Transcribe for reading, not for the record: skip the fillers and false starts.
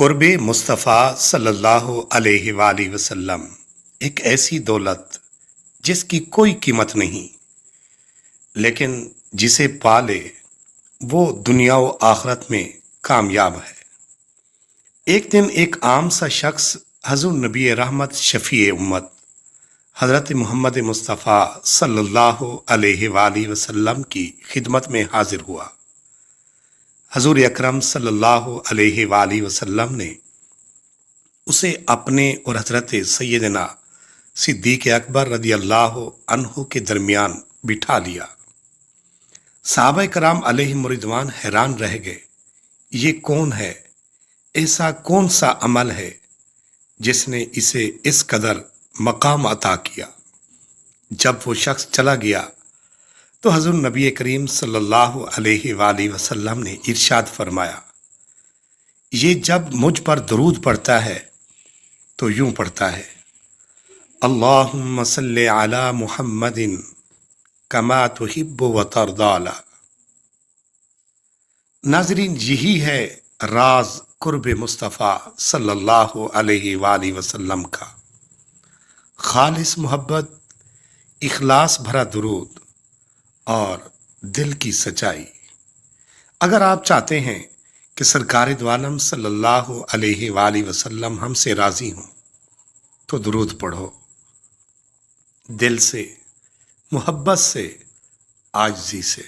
قرب مصطفیٰ صلی اللہ علیہ وآلہ وسلم ایک ایسی دولت جس کی کوئی قیمت نہیں، لیکن جسے پالے وہ دنیا و آخرت میں کامیاب ہے۔ ایک دن ایک عام سا شخص حضور نبی رحمت شفیع امت حضرت محمد مصطفیٰ صلی اللہ علیہ وآلہ وسلم کی خدمت میں حاضر ہوا۔ حضور اکرم صلی اللہ علیہ وآلہ وسلم نے اسے اپنے اور حضرت سیدنا صدیق اکبر رضی اللہ عنہ کے درمیان بٹھا لیا۔ صحابہ کرام علیہم رضوان حیران رہ گئے، یہ کون ہے؟ ایسا کون سا عمل ہے جس نے اسے اس قدر مقام عطا کیا؟ جب وہ شخص چلا گیا تو حضور نبی کریم صلی اللہ علیہ وآلہ وسلم نے ارشاد فرمایا، یہ جب مجھ پر درود پڑھتا ہے تو یوں پڑھتا ہے، اللہم صلی علی محمد کما تحب و ترضی۔ ناظرین، یہی ہے راز قرب مصطفیٰ صلی اللہ علیہ وآلہ وسلم کا۔ خالص محبت، اخلاص بھرا درود اور دل کی سچائی۔ اگر آپ چاہتے ہیں کہ سرکار دو عالم صلی اللہ علیہ وآلہ وسلم ہم سے راضی ہوں تو درود پڑھو، دل سے، محبت سے، عاجزی سے۔